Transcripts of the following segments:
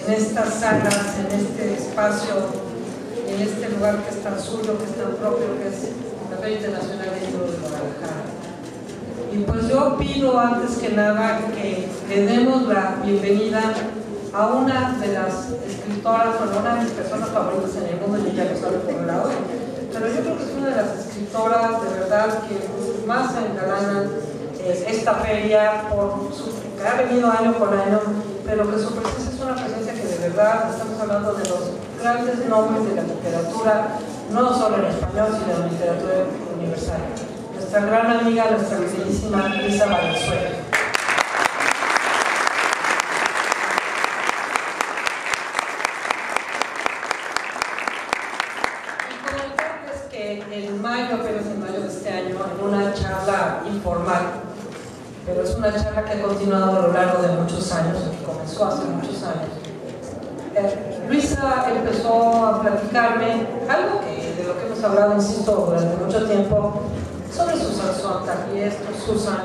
en estas salas, en este espacio, en este lugar que es tan suyo, que es tan propio, que es la Feria Internacional del Libro de Guadalajara. Y pues yo pido antes que nada que le demos la bienvenida a una de las escritoras, bueno, una de mis personas favoritas en el mundo, y ya lo sabe por un lado, pero yo creo que es una de las escritoras de verdad que más engalanan esta feria, que ha venido año con año, pero que su presencia es una presencia que de verdad estamos hablando de los grandes nombres de la literatura, no solo en español, sino en la literatura universal. Nuestra gran amiga, nuestra queridísima Luisa Valenzuela. Y comentarles que en mayo, apenas en mayo de este año, en una charla informal, pero es una charla que ha continuado a lo largo de muchos años, que comenzó hace muchos años, Luisa empezó a platicarme algo de lo que hemos hablado, insisto, durante mucho tiempo, sobre Susan Sontag y Susan,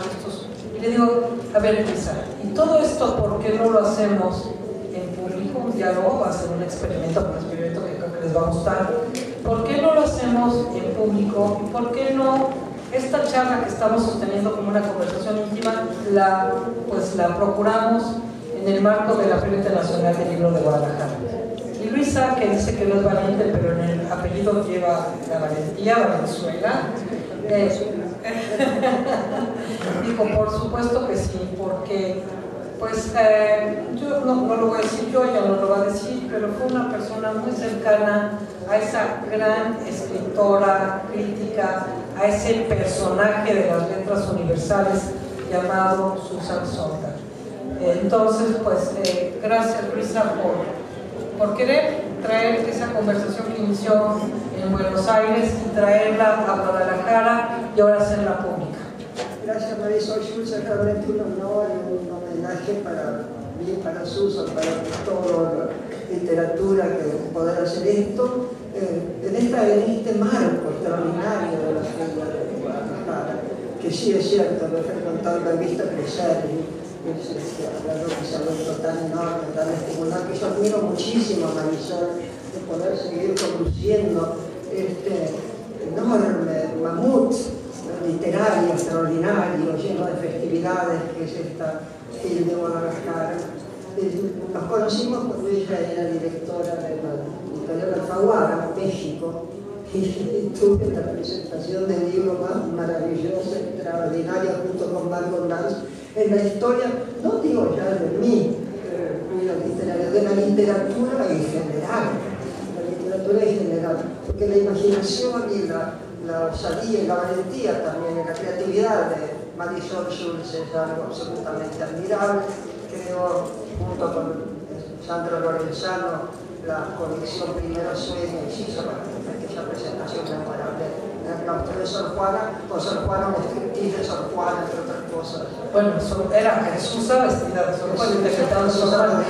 y le digo, a ver Luisa, ¿y todo esto por qué no lo hacemos en público? Un diálogo, va a ser un experimento que creo que les va a gustar. ¿Por qué no lo hacemos en público? ¿Por qué no esta charla que estamos sosteniendo como una conversación íntima, la procuramos en el marco de la Feria Internacional del Libro de Guadalajara? Y Luisa, que dice que no es valiente, pero en el apellido lleva la valentía, Valenzuela, dijo, por supuesto que sí, porque pues yo no lo voy a decir yo, ella no lo va a decir, pero fue una persona muy cercana a esa gran escritora, crítica, a ese personaje de las letras universales llamado Susan Sontag. Entonces, pues, gracias Luisa por querer traer esa conversación que inició en Buenos Aires y traerla a Guadalajara y ahora hacerla pública. Gracias Marisol, es realmente un honor y un homenaje para mí, para Susan, para toda la literatura que poder hacer esto en este marco extraordinario de la Feria de Guadalajara, que sí es cierto, lo he frecuentado, lo he visto crecer y algo que se ha vuelto tan enorme, tan estimulante, que yo admiro muchísimo a Marisol de poder seguir conduciendo este enorme mamut literario extraordinario, lleno de festividades, que es esta Feria de Guadalajara. Nos conocimos cuando ella era directora de la editorial Alfaguara, México, y tuve la presentación del libro más maravillosa, extraordinaria, junto con Margot Lanz, en la historia, no digo ya de mí, de la literatura en general, porque la imaginación y la osadía y la valentía también, y la creatividad de Marisol Schulz es algo absolutamente admirable. Creo, junto con Sandra Lorenzano, la colección Primero Sueña, y sí, aquella presentación memorable en el claustro de Sor Juana, con Sor Juana, un striptease de Sor Juana, entre otras cosas. Bueno, era Jesús vestida de Sor Juana, interpretando Sor Juana.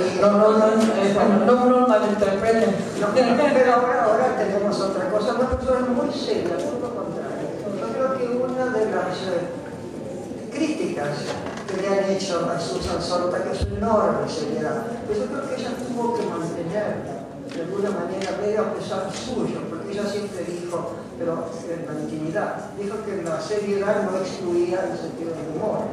No malinterpreten. Pero ahora tenemos otra cosa, una persona muy seria, por lo contrario. Yo creo que una de las críticas que le han hecho a Susan Sontag es su enorme seriedad, pues yo creo que ella tuvo que mantener de alguna manera medio a pesar suyo, porque ella siempre dijo, pero en la intimidad, dijo que la seriedad no excluía el sentido del humor,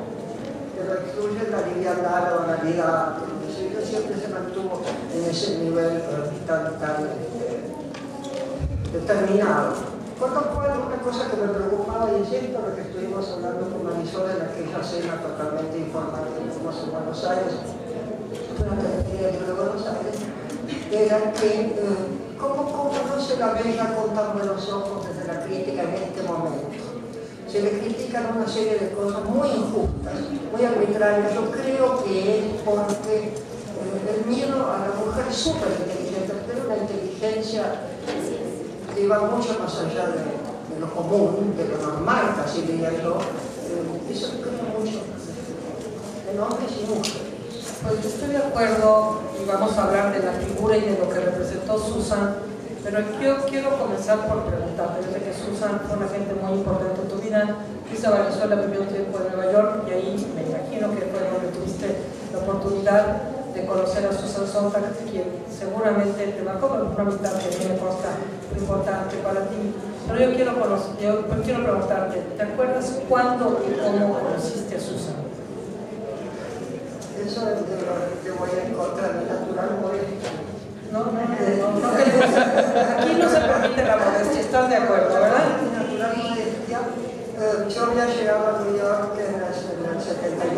que lo excluye la liviandad, la banalidad. Ella siempre se mantuvo en ese nivel tan determinado. Por lo cual, una cosa que me preocupaba, y es cierto lo que estuvimos hablando con Marisol en aquella cena totalmente informal que tuvimos en Buenos Aires, durante la Feria de Buenos Aires, era que cómo no se la veía con tan buenos ojos desde la crítica en este momento. Se le critican una serie de cosas muy injustas, muy arbitrarias. Yo creo que es porque el miedo a la mujer es súper inteligente, pero una inteligencia que va mucho más allá de lo común, de lo normal, casi diría yo. Eso creo mucho en hombres y mujeres. Pues yo estoy de acuerdo y vamos a hablar de la figura y de lo que representó Susan, pero yo quiero comenzar por preguntarte. Yo sé que Susan fue una gente muy importante en tu vida. Luisa Valenzuela vivió un tiempo en Nueva York y ahí me imagino que fue donde tuviste la oportunidad de de conocer a Susan Sontag, quien seguramente te marcó, pero una amistad que a mí me consta muy importante para ti. Pero yo quiero preguntarte, ¿te acuerdas cuándo y cómo conociste a Susan? Eso es de lo que voy a encontrar en natural modestia. No, aquí no se permite la modestia, ¿estás de acuerdo, verdad? Natural modestia. Yo había llegado a New York en el 79,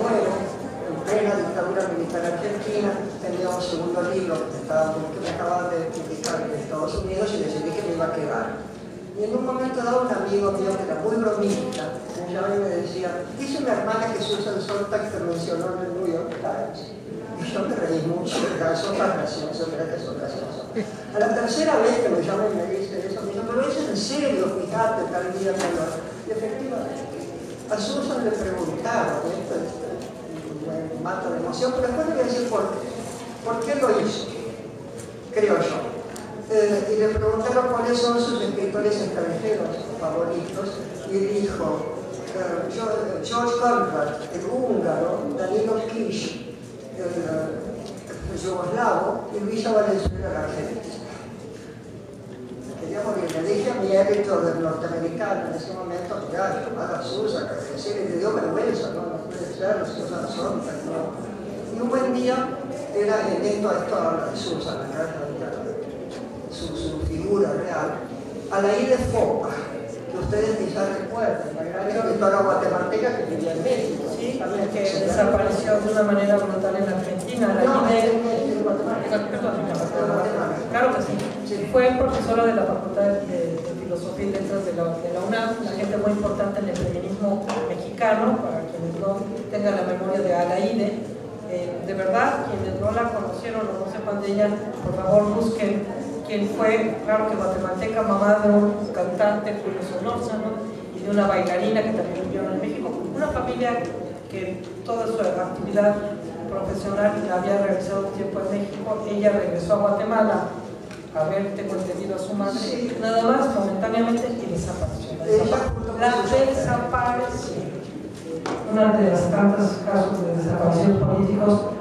en plena dictadura militar argentina. Tenía un segundo libro que me acababa de publicar en Estados Unidos y decidí que me iba a quedar. Y en un momento dado, un amigo mío que era muy bromista me llamaba y me decía: dice mi hermana que Susan Sontag te mencionó en el New York Times. Y yo me reí mucho, eso es gracioso, mira que son graciosos. A la tercera vez que me llama y me dice eso, me dice: pero es en serio, fíjate, tal día menor. Y efectivamente, a Susan le preguntaron, esto me mata de emoción, pero después le voy a decir por qué lo hizo, creo yo. Y le preguntaron cuáles son sus escritores extranjeros favoritos, y dijo George Conrad, el húngaro, Danilo Kish, el yugoslavo, y Luisa Valenzuela, el argentino. Quería morir. Le dije a mi editor del norteamericano en ese momento: mira, llamada Susan, que le dio vergüenza, no puede ser, Susan Sontag, no. Y un buen día, esto habla de Susan, su figura real, Alaíde Fopa, que ustedes quizás recuerdan, la gran escritora guatemalteca que vivía en México. Sí, también que desapareció de una manera brutal en Argentina. En Guatemala. Claro que sí. Fue profesora de la Facultad de Filosofía y Letras de la UNAM, una gente muy importante en el feminismo mexicano, para quienes no tengan la memoria de Alaíde. De verdad, quienes no la conocieron o no sepan de ella, por favor busquen quién fue. Claro que guatemalteca, mamá de un cantante, Julio Solórzano, y de una bailarina que también vivió en México. Una familia que toda su actividad profesional la había realizado un tiempo en México. Ella regresó a Guatemala a ver, tengo entendido, a su madre, sí, nada más momentáneamente, y desapareció. La desapareció. Una de las tantos casos de desaparición políticos,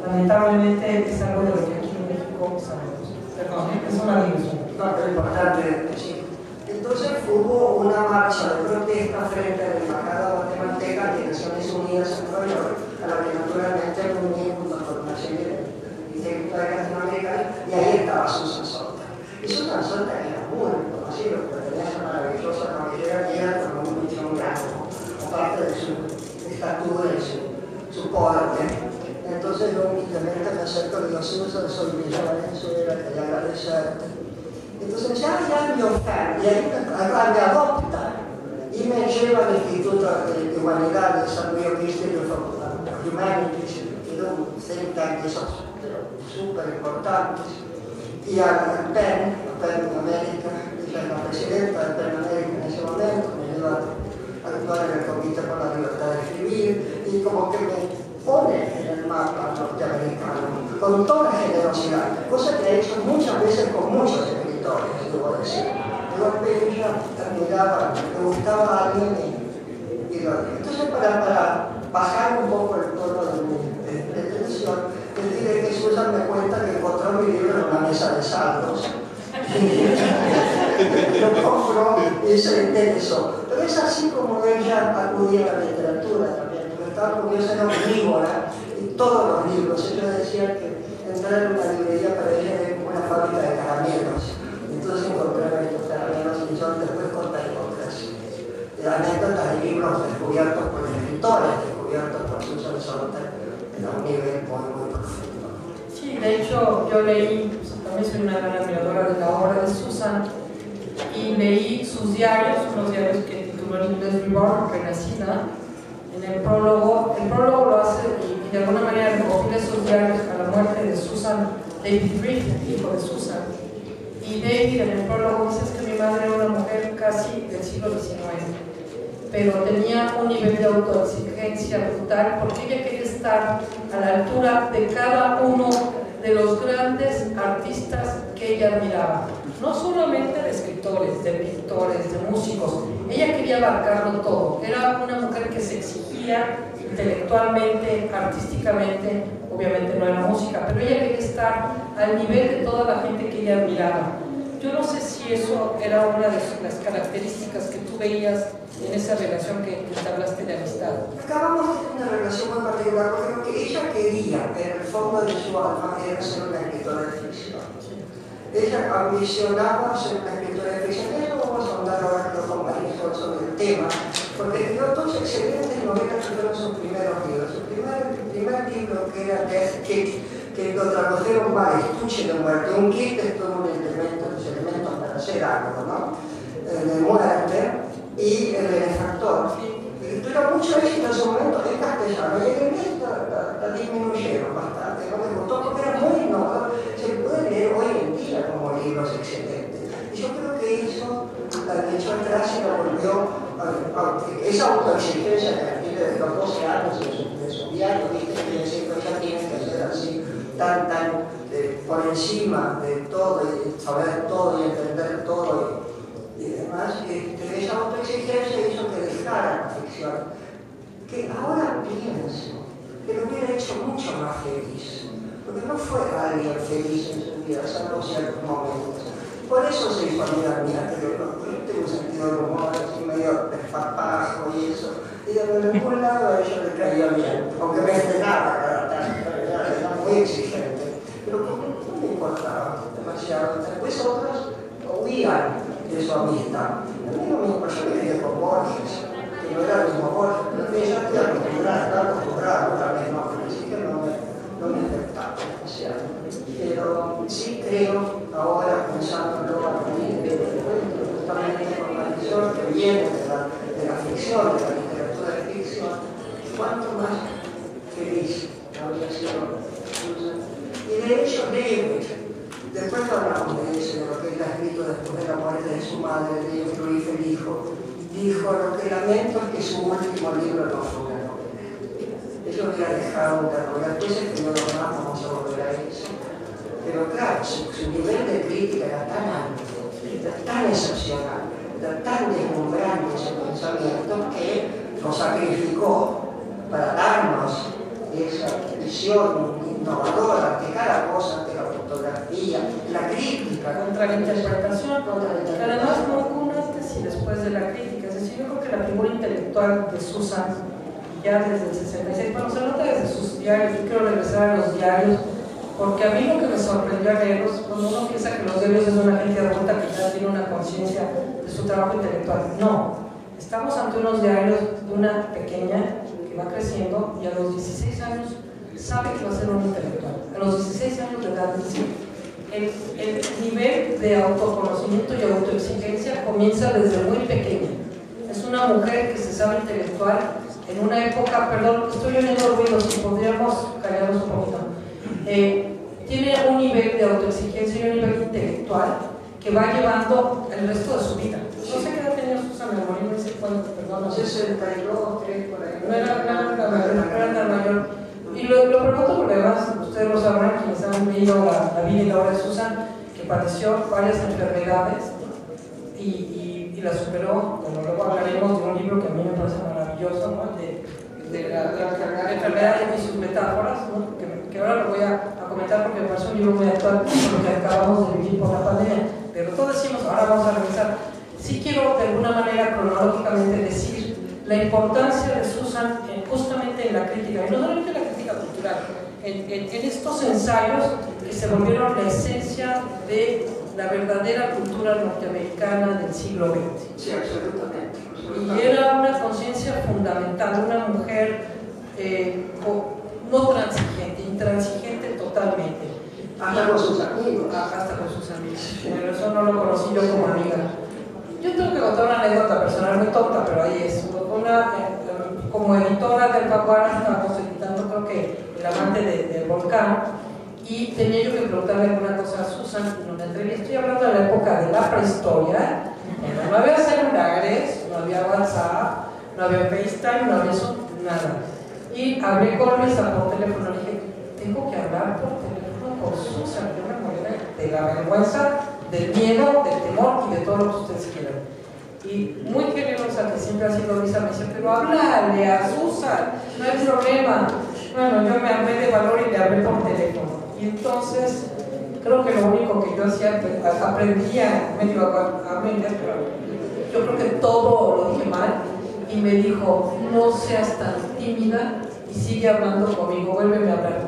lamentablemente, es algo de lo que aquí en México sabemos. Perdón, es una división. No, pero importante, sí. Entonces hubo una marcha de protesta frente a la embajada guatemalteca de Naciones Unidas en Nueva York, a la que naturalmente uní junto con una serie de intelectuales latinoamericanos, y ahí estaba Susan Sontag. Y Susan Sontag era muy reconocido, porque tenía esa maravillosa cabellera negra con un mechón blanco, aparte de su estatura y su porte. Entonces yo humildemente me acerco y digo: Susan, soy Luisa Valenzuela, quería agradecerte. Entonces ya me oferta, y ahí me adopta y me lleva al Instituto de Humanidades, San Luis Institute of Humanities, que era un think tank de esos súper importantes, y al PEN en América. Ella es la presidenta del PEN América en ese momento, me lleva a actuar en el Comité por la Libertad de Escribir, y como que me pone en el mapa norteamericano con toda generosidad, cosa que ha hecho muchas veces con muchos escritores, debo decir. De golpe ella admiraba, le gustaba a alguien y lo hacía. Entonces, para bajar un poco el tono de mi tensión, les diré que Susan me cuenta que encontró mi libro en una mesa de saldos. Lo compró y se interesó. Pero es así como ella acudía a la literatura también. Estaba curiosa, era omnívora, y todos los libros. Ella decía que entrar en una librería para ella era como una fábrica de caramelos. Entonces encontraron estos caramelos y yo después contaré otras anécdotas de libros descubiertos por escritores, descubiertos por Susan Sontag, a un nivel muy profundo. Sí, de hecho yo leí, también soy una gran admiradora de la obra de Susan, y leí sus diarios, unos diarios que tituló en inglés Reborn, Renacida. En el prólogo lo hace y de alguna manera recopila esos diarios a la muerte de Susan, David Reed, hijo de Susan. Y David en el prólogo dice que mi madre era una mujer casi del siglo XIX, pero tenía un nivel de autoexigencia brutal porque ella quería estar a la altura de cada uno de los grandes artistas que ella admiraba. No solamente de escritores, de pintores, de músicos. Ella quería abarcarlo todo. Era una mujer que se exigía intelectualmente, artísticamente, obviamente no en la música, pero ella quería estar al nivel de toda la gente que ella admiraba. Yo no sé si eso era una de las características que tú veías en esa relación que te hablaste de amistad. Acabamos de tener una relación muy particular porque lo que ella quería, en el fondo de su alma, era ser una escritora de ficción. Ella ambicionaba ser una escritora de ficción. Y eso vamos a hablar ahora con Marisol sobre el tema, porque escribió dos excelentes novelas que fueron sus primeros libros. Su primer libro, que era Death Kit, que lo tradujeron mal, Estuche de muerte. Un kit es todo un elemento, los elementos para hacer algo, ¿no? De muerte, y el benefactor. Tuvo mucho éxito en su momento en castellano, y en inglés la disminuyeron bastante, no me gustó porque era muy innovador. Se puede leer hoy en día como libros excelentes. Y yo creo que hizo, echó atrás y lo volvió, esa autoexigencia que tiene desde los 12 años de su diario, ¿viste? Que decir que ella tiene que ser así, tan por encima de todo, y saber todo y entender todo. Y además, esa autoexigencia hizo que dejara la ficción, que ahora pienso que lo hubiera hecho mucho más feliz, porque no fue alguien feliz en su vida, salvo ciertos momentos. Por eso se hizo amiga mía, que yo tengo un sentido de humor, así medio desparpajo y eso, y de algún lado a ella le caía bien, aunque me estrenaba cada tanto, era muy exigente, pero no me importaba demasiado. Después otros huían de su amistad. A mí no me importa, yo me quedé con Borges, que no era el mismo Borges, pero ella estaba acostumbrada otra vez, no, pero sí que no me afectaba demasiado. Pero sí creo, ahora pensándolo justamente con la visión que viene de la ficción, de la literatura de ficción, cuánto más feliz habría sido Susan. Y de hecho, David, después hablamos de eso, de lo que él ha escrito después de la muerte de su madre, de Ruiz el hijo, dijo: lo que lamento es que su último libro no fue una novela. Eso hubiera dejado una novela, después escribió los más, vamos a volver a eso. Pero claro, su nivel de crítica era tan alto, era tan excepcional, era tan deslumbrante ese pensamiento que lo sacrificó para darnos esa visión innovadora de cada cosa, de la fotografía, la crítica. Contra la interpretación, además no hubo un antes y después de la crítica. Es decir, yo creo que la figura intelectual de Susan, ya desde el 66, bueno, se nota desde sus diarios. Yo quiero regresar a los diarios, porque a mí lo que me sorprendió a leerlos, cuando uno piensa que los diarios es una gente adulta que ya tiene una conciencia de su trabajo intelectual. No, estamos ante unos diarios de una pequeña que va creciendo y a los 16 años sabe que va a ser un intelectual. A los 16 años de edad, es decir, el nivel de autoconocimiento y autoexigencia comienza desde muy pequeña. Es una mujer que se sabe intelectual en una época, perdón, estoy oyendo ruido, si podríamos callarnos un poquito. Tiene un nivel de autoexigencia y un nivel intelectual que va llevando el resto de su vida. No sé qué edad tenía Susan, me morí, no sé cuánto, perdón. 62, 3, por ahí. No era tan mayor. Y lo pregunto porque además ustedes lo sabrán, quienes han leído la vida y la obra de Susan, que padeció varias enfermedades y la superó. Bueno, luego hablaremos de un libro que a mí me parece maravilloso, ¿no? de la enfermedad y sus metáforas, ¿no? que ahora lo voy a comentar porque me parece un libro muy actual por lo que acabamos de vivir por la pandemia. Pero todos decimos, ahora vamos a revisar. Sí quiero de alguna manera cronológicamente decir la importancia de Susan justamente en la crítica, y no solamente en la crítica cultural, en estos ensayos que se volvieron la esencia de la verdadera cultura norteamericana del siglo XX. Sí, absolutamente. Y era una conciencia fundamental, una mujer no transigente, intransigente totalmente. Hasta con sus amigos. Hasta con sus amigos. Pero eso no lo conocí yo como amiga. Yo tengo que contar una anécdota personal muy tonta, pero ahí es. Como editora del Pacuara estábamos editando, creo que El amante del volcán, y tenía yo que preguntarle alguna cosa a Susan en una entrevista. Estoy hablando de la época de la prehistoria. No había celulares, no había WhatsApp, no había FaceTime, no había eso, nada. Y hablé con Luisa por teléfono, le dije, tengo que hablar por teléfono con Susan. Yo me morí de la vergüenza, del miedo, del temor y de todo lo que ustedes quieran. Y muy generosa, que siempre ha sido Luisa, me dice, pero háblale a Susan, no hay problema. Bueno, yo me armé de valor y le hablé por teléfono. Y entonces, creo que lo único que yo hacía, pues, aprendía medio a aprender, pero yo creo que todo lo dije mal. Y me dijo, no seas tan tímida y sigue hablando conmigo, vuélveme a hablar.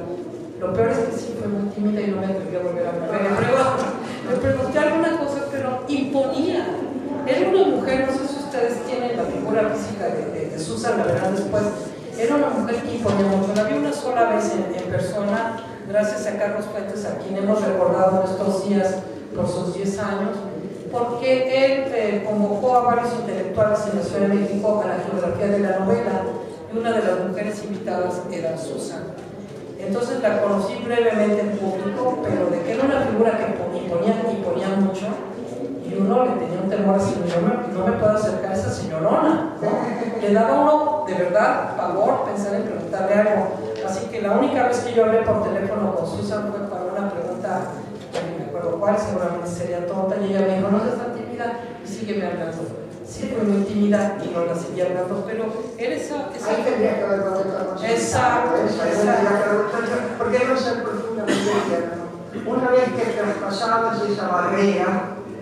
Lo peor es que sí fue muy tímida y no me atreví a volver a hablar. Me pregunté alguna cosa, pero imponía. Era una mujer, no sé si ustedes tienen la figura física de Susan, la verán después. Era una mujer que imponía mucho. La vi una sola vez en persona, gracias a Carlos Fuentes, a quien hemos recordado estos días por sus 10 años, porque él convocó a varios intelectuales en la Ciudad de México a la geografía de la novela, y una de las mujeres invitadas era Susan. Entonces la conocí brevemente en público, pero de que era una figura que imponía mucho, y uno le tenía un temor así, no me puedo acercar a esa señorona, ¿no? Le daba uno, de verdad, pavor pensar en preguntarle algo. Así que la única vez que yo hablé por teléfono con Susan fue para una pregunta, no me acuerdo cuál, seguramente sería tonta, y ella me dijo, no seas tan tímida, y sígueme hablando. Sí, fue muy tímida y no la seguía hablando, pero era esa... Ahí tendría que haber conectado. Exacto. Porque no ser profundamente tierno. Una vez que traspasabas esa barrera,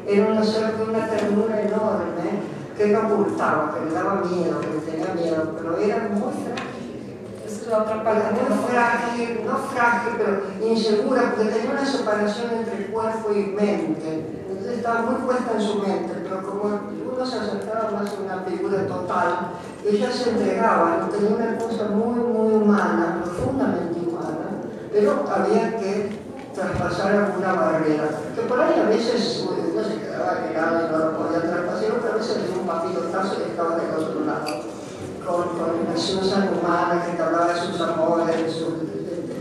era un ser de una ternura enorme que no ocultaba, que le daba miedo, que le tenía miedo, pero era muy frágil. Esa es la otra parte. Muy frágil, no frágil, pero insegura, porque tenía una separación entre cuerpo y mente. Entonces estaba muy puesta en su mente, pero como uno se acercaba más a una figura total, ella se entregaba, ¿no? Tenía una cosa muy, muy humana, profundamente humana, pero había que traspasar alguna barrera, que por ahí a veces uno se quedaba mirado y no lo podía traspasar, pero a veces hacía un papilotazo y estaba del otro lado, con la Susan humana que te hablaba de sus amores, de sus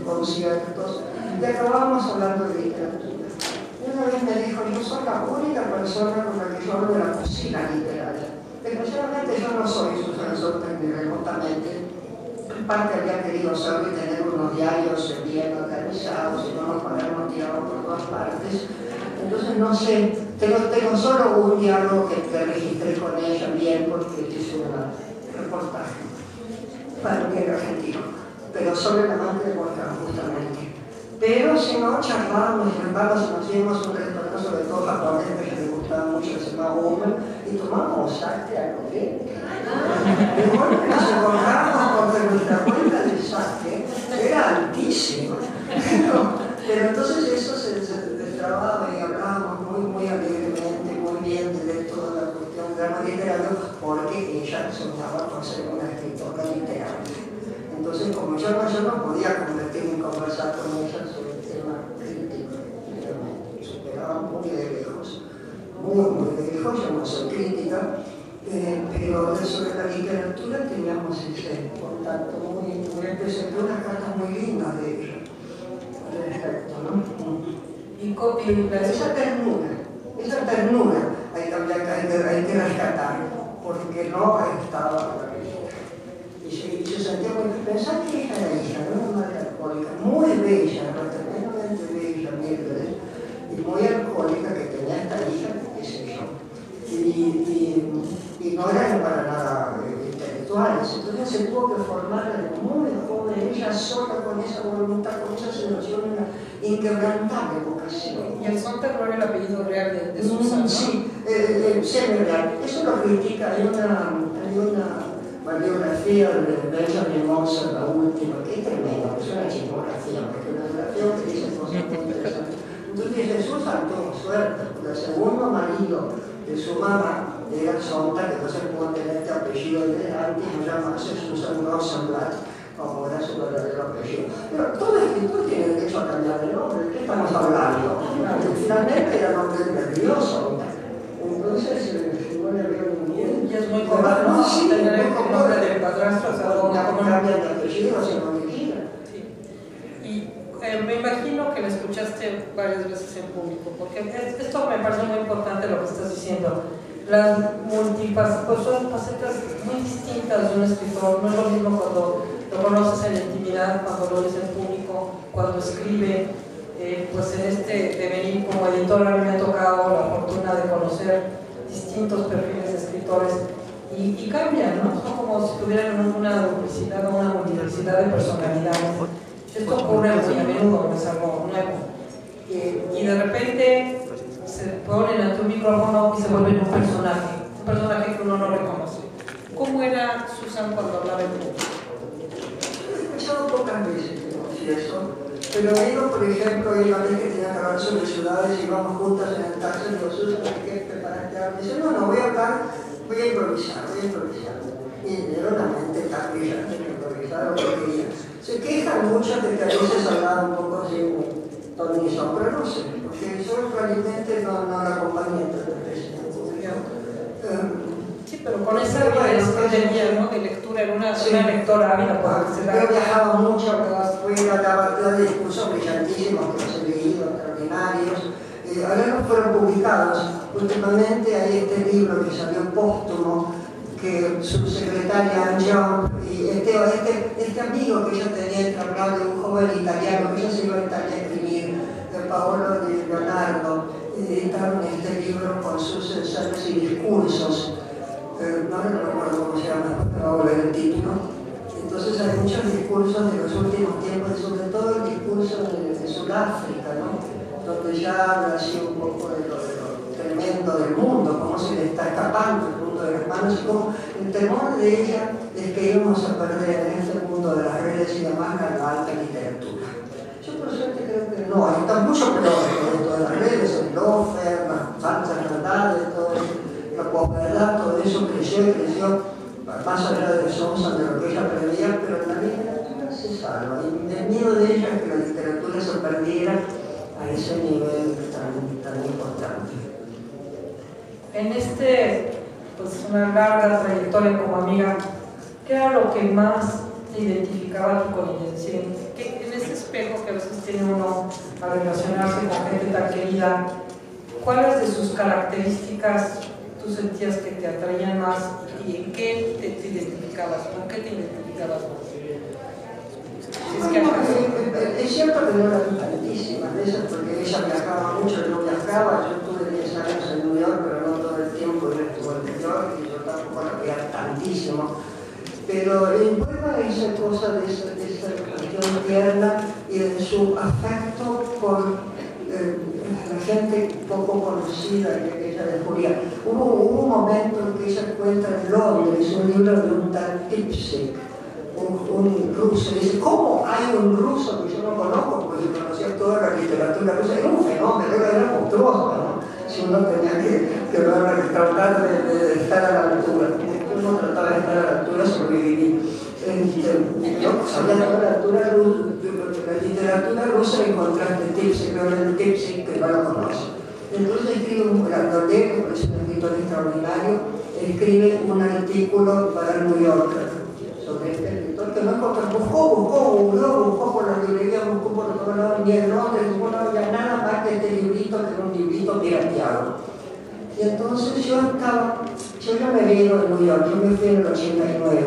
conciertos, y acabábamos hablando de literatura. Una vez me dijo, yo soy la única persona con la que yo hablo de la cocina literaria. Desgraciadamente yo no soy Susan Sontag ni remotamente. En parte había querido serlo y tener unos diarios bien organizados y no nos cuadernos tirados por todas partes. Entonces no sé, tengo solo un diálogo que registré con ella bien porque hice un reportaje para un diario argentino, pero sobre la amante de Volcán justamente. Pero si no, charlábamos y nos íbamos a un restaurante, sobre todo japonés, que le gustaba mucho, se llamaba Woman, y tomábamos sake al café. De golpe nos encontramos porque nuestra cuenta de sake era altísima. Pero entonces eso se destrababa y hablábamos muy alegremente, muy bien de toda la cuestión del drama literario, porque ella soñaba con ser una escritora literaria. Entonces, como yo no podía convertirme en conversar con ella sobre el tema crítico, realmente, superaba muy de lejos, yo no soy crítica, pero sobre la literatura teníamos ese contacto muy especial, unas cartas muy lindas de ella, al respecto, ¿no? Y esa ternura hay que rescatar, porque no estaba y se sentía muy... Pensar que ella era hija de una madre alcohólica, muy bella, tremendamente bella, Mildred, y muy alcohólica, que tenía esta hija, qué sé yo, y no eran para nada intelectuales. Entonces se tuvo que formar desde muy joven, ella sola, con esa voluntad, con esa seducción, una inquebrantable vocación. Y el Sontag no era el apellido real de Susan, ¿no? Sí, semi-real. Eso lo critica, hay una biografía de Benjamin Moser, la última, que es tremenda, es una chismografía, porque una biografía que dice cosas muy interesantes. Entonces dice, Susan tuvo suerte, porque el segundo marido de su mamá era Sontag, que entonces pudo tener este apellido delante y no llamarse Susan Rosenblatt, como era su verdadero apellido. Pero todo escritor tiene derecho a cambiar de nombre, ¿de qué estamos hablando? Finalmente era nombre nervioso. Entonces, no le veo ningún... Y es muy común, sí, tener el nombre del padrastro, o sea, como cambia de apellido, si no me quiera. Y me imagino que la escuchaste varias veces en público, porque esto me parece muy importante lo que estás diciendo. Las facetas muy distintas de un escritor, no es lo mismo cuando lo conoces en la intimidad, cuando lo ves en público, cuando escribe. Pues en este devenir como editor a mí me ha tocado la fortuna de conocer distintos perfiles de escritores lectores y cambian, ¿no? Son como si tuvieran una duplicidad o una multiplicidad de personalidades. Esto ocurre muy a menudo, no es algo nuevo. Y de repente se ponen ante un micrófono y se vuelven un personaje que uno no reconoce. ¿Cómo era Susan cuando hablaba en público? He escuchado pocas veces, te confieso, pero he ido, por ejemplo, una vez que tenía que hablar sobre ciudades y íbamos juntas en el taxi, digo, Susan, ¿qué preparaste? Me dice, no, voy a hablar, voy a improvisar. Y era una mente tan brillante que improvisar lo que quería. Se quejan muchos de que a veces hablaba un poco así, tonizo, pero no sé, porque yo realmente no la acompañé en el presidente. Sí, pero con esa avidez que tenía, ¿no? De lectura, era una lectora ávida por ser. Yo viajaba mucho, afuera, daba discursos brillantísimos que los he leído, extraordinarios. Ahora no fueron publicados. Últimamente hay este libro que salió póstumo, que su secretaria Angion y este amigo que ella tenía, que hablaba de un joven italiano, que ella se iba a Italia a escribir, de Paolo Di Leonardo, editaron este libro con sus ensayos y discursos. No recuerdo cómo se llama, pero ahora el título. Entonces hay muchos discursos de los últimos tiempos, sobre todo el discurso de Sudáfrica, ¿no? Donde ya habla así un poco de lo tremendo del mundo, cómo se le está escapando el mundo de las manos y cómo el temor de ella es que íbamos a perder en este mundo de las redes y demás la alta literatura. Yo por suerte creo que no, hay está mucho peor de todas las redes, el lofer, las falsas verdades, todo eso. La posverdad, todo eso creció, más allá de Sonsa, de lo que ella preveía, pero la literatura se salva. Y el miedo de ella es que la literatura se perdiera a ese nivel tan importante. En pues una larga trayectoria como amiga, ¿qué era lo que más te identificaba con Ildencén? En ese espejo que a veces tiene uno a relacionarse con gente tan querida, ¿cuáles de sus características tú sentías que te atraían más y en qué te identificabas? ¿Con qué te identificabas más? Es cierto que no eran tantísimas veces porque ella viajaba mucho, yo viajaba, yo estuve 10 años en New York, pero no todo el tiempo, ella estuvo en New York y yo tampoco la veía tantísimo. Pero en Puebla hice cosas de esa cuestión tierna y de su afecto por la gente poco conocida que ella descubría. Hubo un momento en que ella cuenta en Londres un libro de un tal Tipsik, un ruso. Dice, ¿cómo hay un ruso que yo no conozco? Porque yo conocía toda la literatura rusa. Era un fenómeno, era monstruoso, ¿no? Si uno tenía que tratar de estar a la altura. Uno trataba de estar a la altura, sobreviví. Yo sabía toda la altura la literatura rusa y encontraste Tipsik, pero el Tipsik que no lo conoce. Entonces escribe un Landolé, que es un escritor extraordinario, escribe un artículo para el New Yorker sobre este escritor que no encontró, buscó por la librería, buscó por todos lados, ni en Londres, no había nada más que este librito, que era un librito pirateado. Y entonces yo ya me había ido en New York, yo me fui en el 89,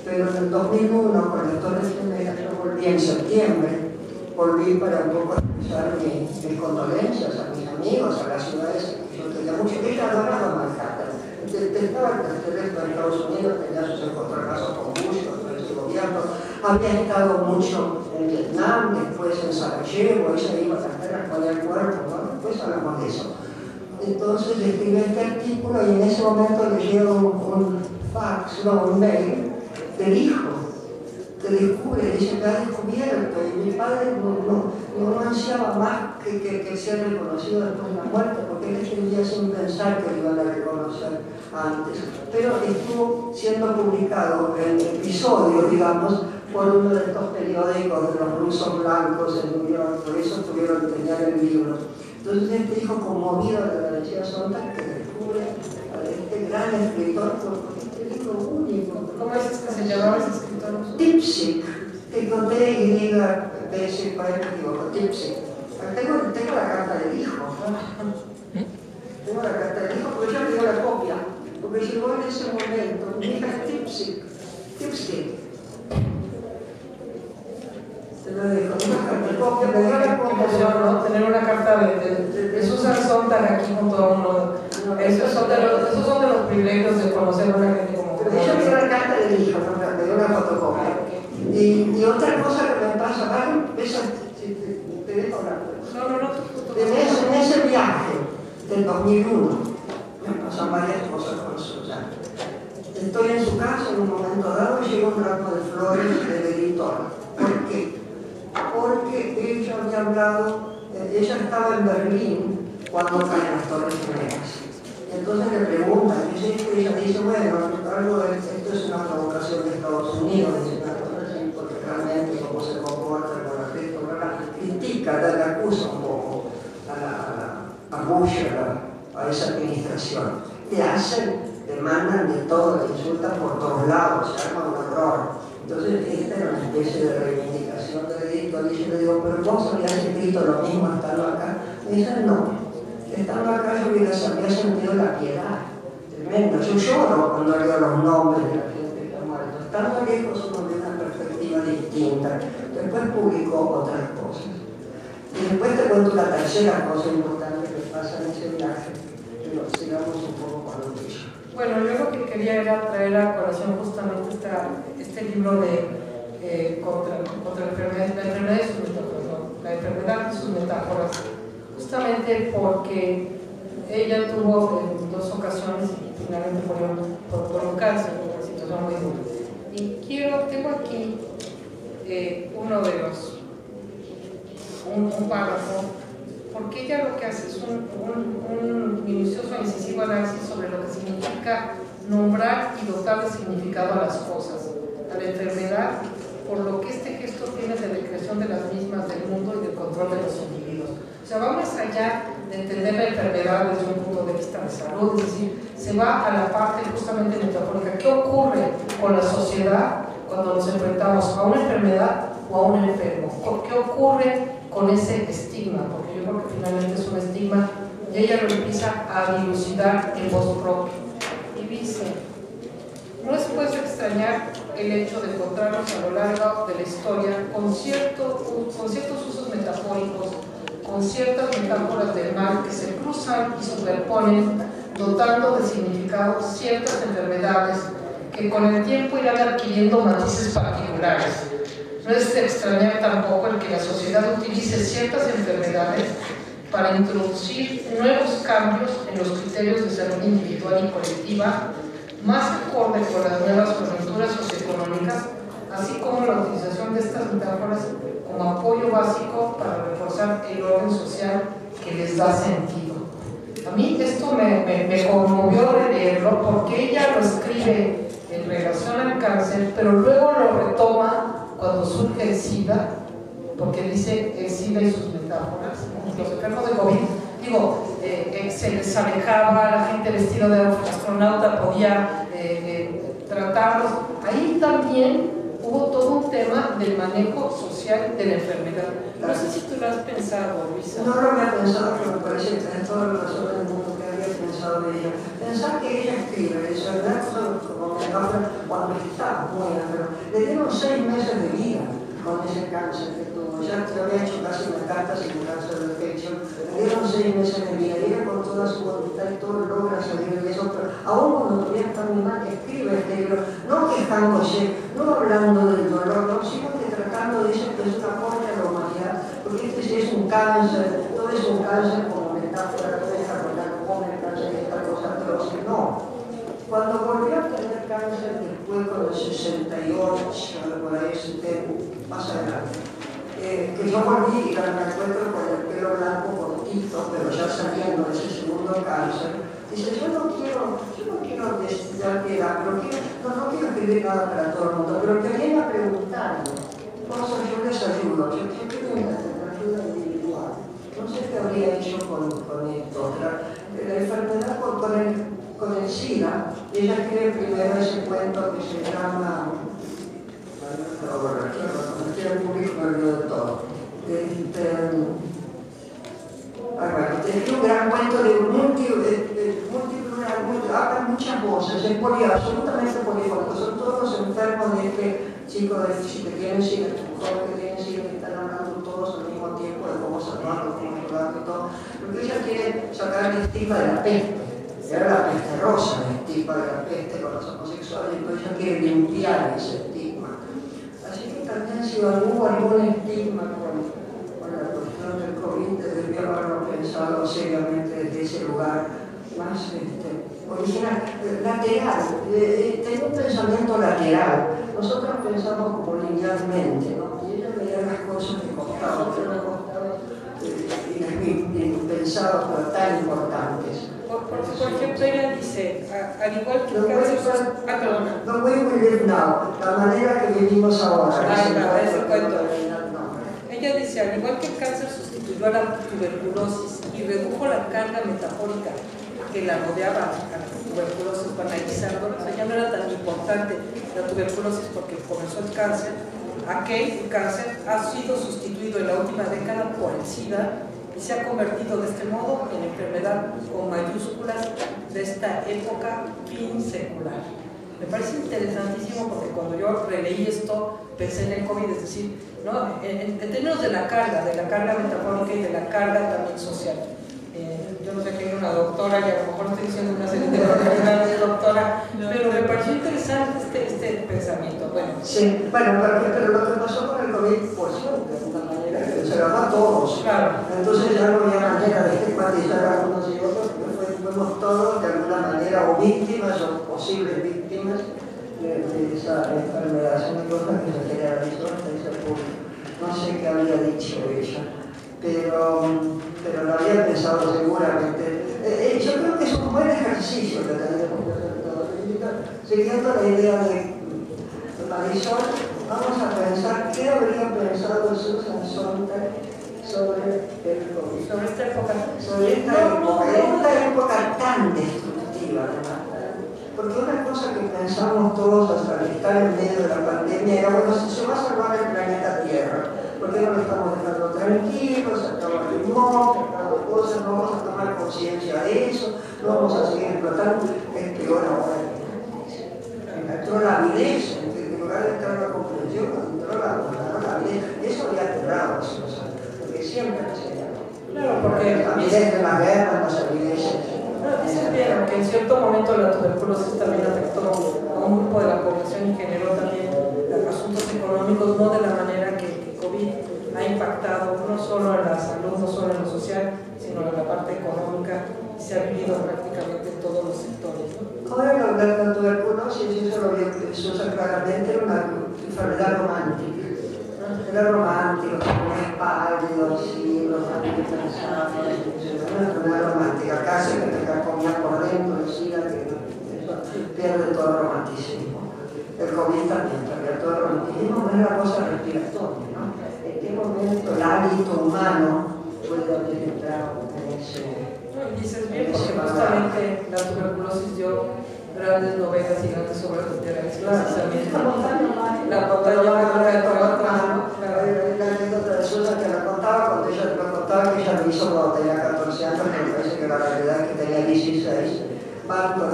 pero en el 2001, con las Torres Gemelas, yo volví en septiembre, volví para un poco expresar mis condolencias a mis amigos, a las ciudades que yo tenía mucho. Ella adoraba Manhattan. Estaba el resto de Estados Unidos, tenía sus encontronazos con Bush, con ese gobierno. Había estado mucho en Vietnam, después en Sarajevo, ella iba a las guerras con el cuerpo, ¿no? Después hablamos de eso. Entonces le escribí este artículo y en ese momento le llegó un fax, un mail del hijo. Te descubre, dice, te ha descubierto, y mi padre no ansiaba más que ser reconocido después de la muerte, porque él escribía sin pensar que lo iban a reconocer antes, pero estuvo siendo publicado en episodios, digamos, por uno de estos periódicos de los rusos blancos en New York, por eso tuvieron que tener el libro. Entonces este hijo, conmovido de la García Sontag, que descubre a este gran escritor por este libro único. ¿Cómo es que se llamaba ese escritor? Tipsik, que con T-Y, B-S, por ahí me equivoco, Tipsik. Tengo la carta del hijo. Tengo la carta del hijo porque yo le dio la copia. Porque llegó en ese momento, mi hija es Tipsik. Te lo dejo, una copia, me dio la copia. Qué emoción, ¿no? Tener una carta de Susan Sontag aquí junto a uno. Esos son de los privilegios de conocer a una gente como... Pero ella me dio la carta del hijo, ¿no? Me dio una fotocopia. Y otra cosa que me pasa, ¿vale? Esa, si te dejo hablar. En ese viaje del 2001, me pasan varias cosas con Susana. Estoy en su casa en un momento dado y llega un ramo de flores del editor. ¿Por qué? Porque ella había hablado, ella estaba en Berlín cuando caen las Torres Gemelas. Entonces le preguntan, y ella dice, bueno, esto es una provocación de Estados Unidos, dice una cosa así, porque realmente cómo se comporta con la gente, critica, le acusa un poco a Bush, a esa administración. Le mandan de todo, le insultan por todos lados, se arma un horror. Entonces, esta era una especie de reivindicación del editor, y yo le digo, pero vos habías escrito lo mismo estando acá. Me dicen, no. Estando acá yo había sentido la piedad tremenda. Yo lloro cuando leo los nombres de la gente que ha muerto. Estando lejos uno ve una perspectiva distinta. Después publicó otras cosas. Y después te cuento la tercera cosa importante que pasa en ese viaje. Pero sigamos un poco con lo tuyo. Bueno, yo lo que quería era traer a colación justamente este libro de contra la enfermedad y sus metáforas. Justamente porque ella tuvo en 2 ocasiones y finalmente murió por un cáncer, una situación muy dura. Y tengo aquí un párrafo, porque ella lo que hace es un minucioso e incisivo análisis sobre lo que significa nombrar y dotar de significado a las cosas, a la enfermedad, por lo que este gesto tiene de recreación de las mismas, del mundo y del control de los individuos. O sea, va más allá de entender la enfermedad desde un punto de vista de salud, es decir, se va a la parte justamente metafórica. ¿Qué ocurre con la sociedad cuando nos enfrentamos a una enfermedad o a un enfermo? ¿Qué ocurre con ese estigma? Porque yo creo que finalmente es un estigma y ella lo empieza a dilucidar en voz propia. Y dice, no es pues extrañar el hecho de encontrarnos a lo largo de la historia con ciertos usos metafóricos, con ciertas metáforas del mal que se cruzan y superponen, dotando de significado ciertas enfermedades que con el tiempo irán adquiriendo matices particulares. No es de extrañar tampoco el que la sociedad utilice ciertas enfermedades para introducir nuevos cambios en los criterios de salud individual y colectiva, más acorde con las nuevas coyunturas socioeconómicas, así como la utilización de estas metáforas como apoyo básico para reforzar el orden social que les da sentido. A mí esto me conmovió de leerlo porque ella lo escribe en relación al cáncer, pero luego lo retoma cuando surge el SIDA, porque dice el SIDA y sus metáforas. Los enfermos de COVID, se les alejaba, la gente vestida de astronauta podía tratarlos. Ahí también hubo todo un tema del manejo social de la enfermedad. No sé si tú lo has pensado, Luisa. No lo había pensado, pero me parece que tenés toda la razón del mundo que había pensado de ella. Pensar que ella escribe eso, ¿verdad? Como metáfora, cuando está muy enferma. Le dieron 6 meses de vida con ese cáncer que tuvo. Ya te había hecho casi metástasis de cáncer de pecho. Le dieron 6 meses de vida. Y ella con toda su voluntad y todo logra salir de eso. Pero aún cuando todavía está muy mal, escribe este libro. No quejándose, no hablando del dolor, no, sino que tratando de eso que es una aporte a la humanidad. Porque este sí es un cáncer, todo es un cáncer como metáfora, todo es desarrollado como el cáncer y esta cosa atroz. No. Cuando volvió a tener cáncer después con el 68, por ahí, más adelante, que yo volví y me encuentro con el pelo blanco cortito, pero ya saliendo de ese segundo cáncer, dice, yo no quiero dar piedad, pero no quiero escribir nada para todo el mundo, pero que viene a preguntarme cosas, yo les ayudo, yo quiero una ayuda individual. No sé qué habría hecho con esto. La enfermedad con el SIDA, ella escribe primero ese cuento que se llama, el público me olvidó de todo. Es un gran cuento de hablan muchas voces, es absolutamente polifónico, son todos los enfermos de este chico que tienen SIDA, que tienen SIDA, que están hablando todos al mismo tiempo de cómo salvarlo, cómo ayudarlo y todo, porque ella quiere sacar el estigma de la peste. era la peste rosa, el estigma de la peste con los homosexuales, entonces ella quiere limpiar ese estigma. Así que también si hubo algún estigma con la cuestión del COVID, debería haberlo pensado seriamente desde ese lugar más original, lateral, tengo un pensamiento lateral. Nosotros pensamos como linealmente, ¿no? Y ella veía las cosas de costado, pero de costado impensados, pero tan importantes. Por ejemplo, ella dice, al igual que el cáncer... The way we live now, la manera que vivimos ahora. Ese cuento. Ella dice, al igual que el cáncer sustituyó a la tuberculosis y redujo la carga metafórica que la rodeaba a la tuberculosis, banalizando, o sea, ya no era tan importante la tuberculosis porque comenzó el cáncer. Aquel cáncer ha sido sustituido en la última década por el SIDA y se ha convertido de este modo en enfermedad con mayúsculas de esta época secular. Me parece interesantísimo porque cuando yo releí esto pensé en el COVID, es decir, ¿no? en términos de la carga metafórica y de la carga también social. Yo no sé que hay una doctora y a lo mejor estoy diciendo una serie de barbaridades de doctora, pero me pareció interesante este pensamiento. Bueno, sí, bueno, pero lo que pasó con el COVID, pues de alguna manera, se lo a todos. Claro. Entonces ya no había manera de estigmatizar a unos y otros, porque fuimos todos de alguna manera o víctimas o posibles víctimas de esa enfermedad. Son cosas que se generalizó hasta ese punto. No sé qué había dicho ella. Pero lo había pensado seguramente. Yo creo que es un buen ejercicio que tenemos que hacer todos. Siguiendo la idea de Marisol, vamos a pensar qué habría pensado Susan Sontag sobre el COVID. Sobre esta época. Sobre esta época tan destructiva, además. Porque una cosa que pensamos todos hasta estar en medio de la pandemia era, bueno, si se va a salvar el planeta Tierra, ¿por qué no lo estamos dejando tranquilo? Sacamos limón, sacamos cosas, no vamos a tomar conciencia de eso, no vamos a seguir explotando. Es peor ahora. Entró la avidez, en lugar de entrar la comprensión, entró la avidez. Y eso había aterrado a Susan, porque siempre enseñaba. Claro, porque la avidez de la guerra, las avideces. Dicen bien que en cierto momento la tuberculosis también afectó a un grupo de la población y generó también asuntos económicos, no de la manera que COVID ha impactado no solo en la salud, no solo en lo social, sino en la parte económica, y se ha vivido prácticamente en todos los sectores, ¿no? Ahora la tuberculosis, eso lo vio Susan claramente, era una enfermedad romántica. Era romántico, tenía pálidos, sí, los antipensados, una enfermedad romántica, casi que te comía por dentro, decía que eso pierde todo el romanticismo. El COVID también pierde todo el romanticismo, no es la cosa respiratoria, ¿no? ¿En qué momento el hábito humano puede haber entrado en ese? Y dices bien, porque justamente la tuberculosis dio grandes novelas y grandes obras literarias, precisamente. La montaña mágica de Trabatán. La anécdota de Susan que la contaba cuando ella que ella lo hizo cuando tenía 14 años, me parece que la realidad es que tenía 16. Van con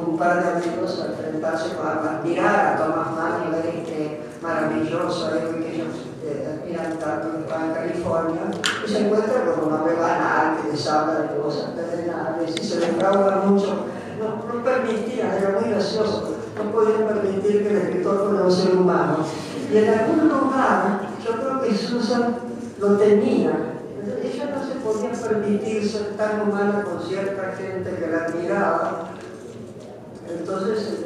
un par de amigos a enfrentarse a admirar a Thomas Mann y ver este maravilloso héroe que ellos admiran tanto que está en California, y se encuentran con una banal que les habla de cosas terrenales y se defrauda mucho. No permitían, era muy gracioso, no podían permitir que el escritor fuera un ser humano. Y en algún lugar, yo creo que Susan lo tenía. Ella no se podía permitir ser tan humana con cierta gente que la admiraba. Entonces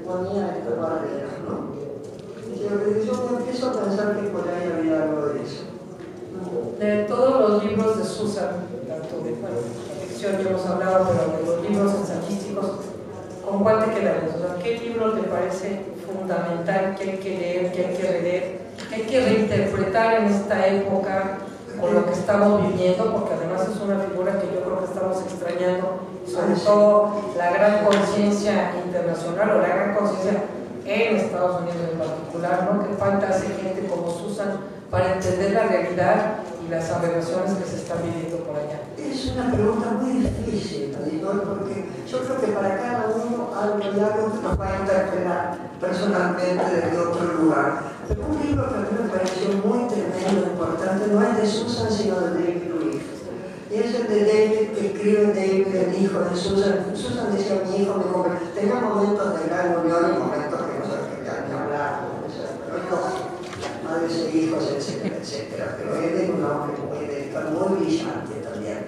ponía esta barrera, ¿no? Y yo empiezo a pensar que por ahí había algo de eso. De todos los libros de Susan, tanto de ficción ya hemos hablado, pero de los libros ensayísticos, ¿con cuál te quedarías? O sea, ¿qué libro te parece fundamental que hay que leer, que hay que releer, que hay que reinterpretar en esta época con lo que estamos viviendo? Porque además es una figura que yo creo que estamos extrañando, sobre todo la gran conciencia internacional o la gran conciencia en Estados Unidos en particular, ¿no? Que falta hace gente como Susan para entender la realidad y las aberraciones que se están viviendo por allá. Es una pregunta muy difícil, porque yo creo que para cada uno hay algo que nos va a interpelar personalmente desde otro lugar. Pero un libro que a mí me pareció muy tremendo, importante, no es de Susan, sino de David Reef. Y es el dicen de David, que escribe David, el hijo de Susan. Susan decía, mi hijo me compra. Tenía momentos de gran unión y momentos que no se querían ni hablar, pero madres e hijos, etcétera, etcétera. Pero él era un hombre muy dedicado, muy brillante también.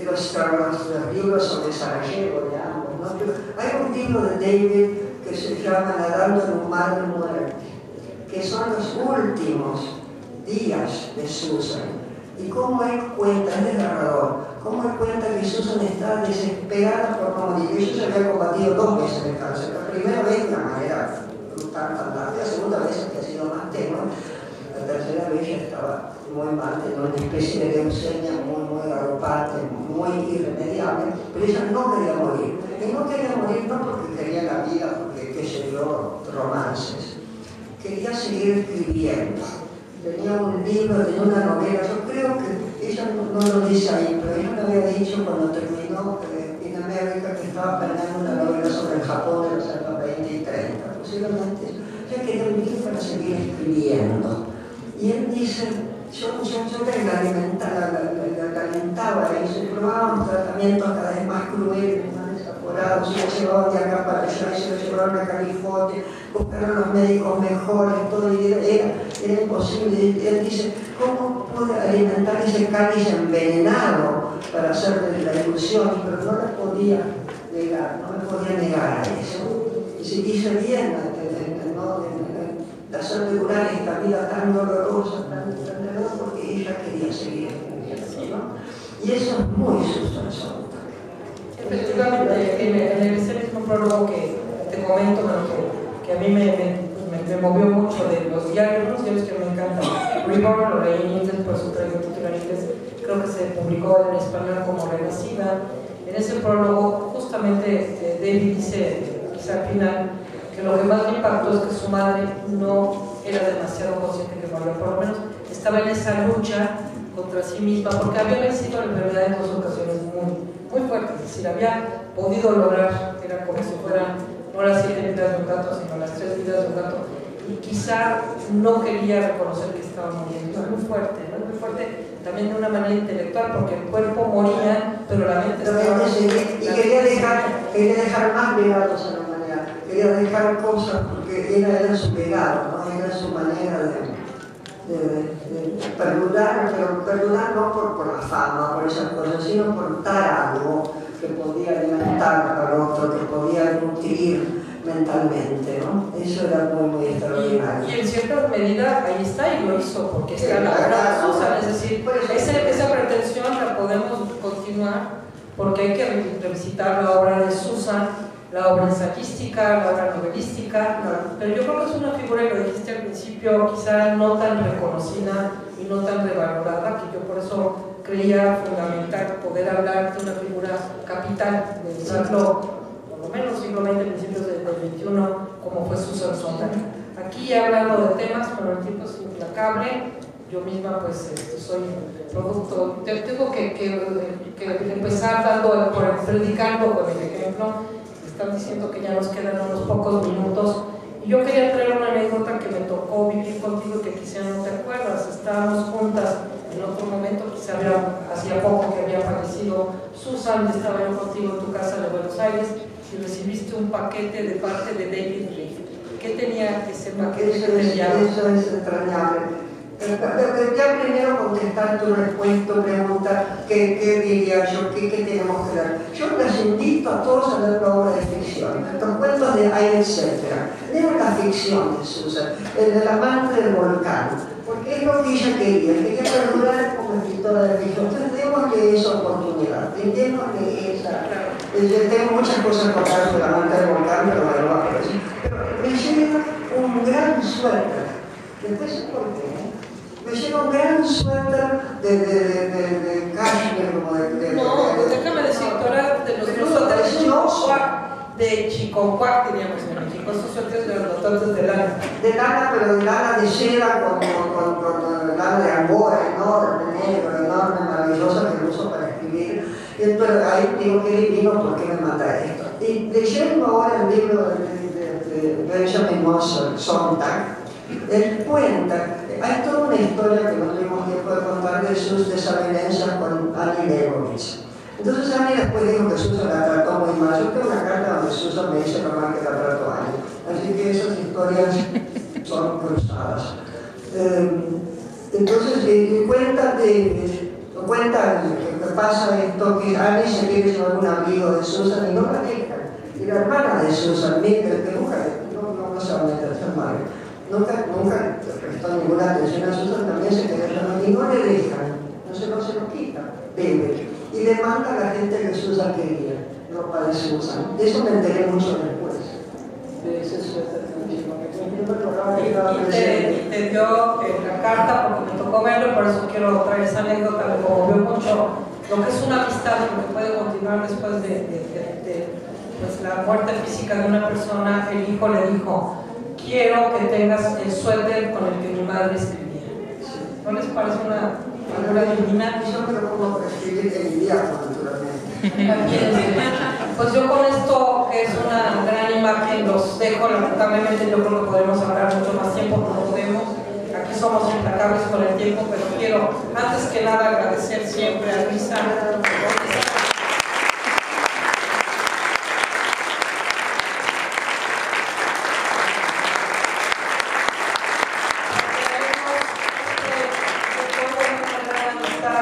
Los libros sobre Sarajevo, de ambos, ¿no? Pero hay un libro de David que se llama Nadando en un mar de muerte, que son los últimos días de Susan. Y cómo él cuenta, es desgarrador, cómo él cuenta que Susan está desesperada por no morir. Ella se había combatido 2 veces el cáncer. La primera vez de una manera brutal, fantástica, la segunda vez que ha sido más tenue. La tercera vez ya estaba muy mal, tenía una especie de leucemia muy galopante, muy irremediable, pero ella no quería morir. Y no quería morir no porque quería la vida, porque, qué sé yo, romances. Quería seguir escribiendo. Tenía un libro, tenía una novela. Yo creo que ella no lo dice ahí, pero ella me había dicho cuando terminó en América que estaba planeando una novela sobre el Japón de los años 20 y 30. Posiblemente ella quería vivir para seguir escribiendo. Y él dice, yo la calentaba, y se probaban tratamientos cada vez más crueles, más desaforados, y se llevaban de acá para allá, y se lo llevaron a California, buscaron los médicos mejores, todo, y era imposible. Y él dice, ¿cómo pude alimentar ese cáliz envenenado para hacerle la ilusión? Pero no la podía negar, no me podía negar a eso. Y se hizo bien, de hacer durar esta vida tan dolorosa, tan dolorosa, porque ella quería seguir escribiendo, ¿no? Y eso es muy sustancioso. Efectivamente, en ese mismo prólogo que te comento, que a mí me movió mucho de los diarios que me encantan. Reborn lo leí en inglés, por su traigo título en inglés, creo que se publicó en español como Renacida. En ese prólogo, justamente David dice, quizá al final, que lo que más me impactó es que su madre no era demasiado consciente que moría, por lo menos estaba en esa lucha contra sí misma, porque había vencido la enfermedad en 2 ocasiones muy fuertes, es decir, había podido lograr, era como si fueran no las 7 vidas de un gato, sino las 3 vidas de un gato, y quizá no quería reconocer que estaba muriendo. Muy fuerte, ¿no? Muy fuerte también de una manera intelectual, porque el cuerpo moría, pero la mente estaba... Y quería dejar más legados a la humanidad, quería dejar cosas, porque era su legado, ¿no? Era su manera de perdurar, pero perdurar no por la fama, por esas cosas, sino por dar algo que podía alimentar al otro, que podía nutrir mentalmente, ¿no? Eso era muy extraordinario. Y en cierta medida ahí está, y lo hizo, porque está la obra de Susan, es decir, esa pretensión la podemos continuar, porque hay que revisitar la obra de Susan, la obra ensayística, la obra novelística, pero yo creo que es una figura, y lo dijiste al principio, quizá no tan reconocida y no tan revalorada, que yo por eso creía fundamental poder hablar de una figura capital del siglo, por lo menos siglo XX, principios del XXI, como fue Susan Sontag. Aquí hablando de temas, pero el tiempo es implacable. Yo misma pues soy producto, tengo que empezar predicando con el ejemplo. Están diciendo que ya nos quedan unos pocos minutos, y yo quería traer una anécdota que me tocó vivir contigo, que quizá no te acuerdas. Estábamos juntas en otro momento, quizá hacía poco que había fallecido Susan, estaba yo contigo en tu casa de Buenos Aires, y recibiste un paquete de parte de David Reed. ¿Qué tenía ese paquete? Eso es entrañable. Ya primero contestar tu pregunta, ¿qué diría yo? ¿Qué tenemos que leer? Yo les invito a todos a leer la obra de ficción, los cuentos de Ayn, etc. Lean la ficción de Susan, el del amante del volcán, porque es lo que ella quería perdurar como escritora de ficción. Entonces démosle esa oportunidad, démosle esa... Tengo muchas cosas que contar sobre el amante del volcán, pero bueno, no aparece. Pero me llega un gran suéter, después por qué. Me llega un gran suéter de cashmere, como déjame decir, tú eras de los suéteres de Chiconcuac, diríamos en México, esos suéteres grandototes de lana. De lana, pero de lana de seda con lana de angora, enorme, negro, enorme, maravillosa, que lo uso para escribir. Y entonces ahí digo, qué divino, ¿por qué me manda esto? Y leyendo ahora el libro de Benjamin Sontag, él cuenta, hay toda una historia que no tuvimos tiempo de contar hablar de sus desavenencias con Annie Leibovitz. Entonces Annie después dijo que Susan la trató muy mal. Yo tengo una carta donde Susan me dice nomás que la trató a Annie. Así que esas historias son cruzadas. Entonces cuenta que pasa esto, que Annie se quiere llevar un amigo de Susan y no la dejan. Y la hermana de Susan, Miguel, que nunca no se va a meter mal, nunca prestó ninguna atención a Susan, también se quedó llevar y no le dejan, no se lo quita, bebe. Y le manda a la gente que Susan quería, ropa de Susan. De eso me enteré mucho después. De ese suéter también. Y te dio la carta porque me tocó verlo, por eso quiero traer esa anécdota, me conmovió mucho lo que es una amistad, lo que puede continuar después de pues, la muerte física de una persona. El hijo le dijo: quiero que tengas el suéter con el que mi madre escribía. ¿No les parece una figura divina? Yo creo como escribir el diálogo, naturalmente. Pues yo con esto, que es una gran imagen, los dejo. Lamentablemente yo creo que podemos hablar mucho más tiempo, pero no podemos. Aquí somos implacables con el tiempo, pero quiero antes que nada agradecer siempre a Luisa.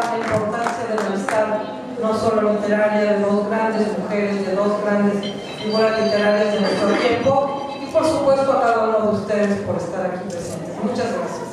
La importancia de la amistad, no solo literaria, de dos grandes mujeres, de dos grandes figuras literarias de nuestro tiempo, y por supuesto a cada uno de ustedes por estar aquí presentes. Muchas gracias.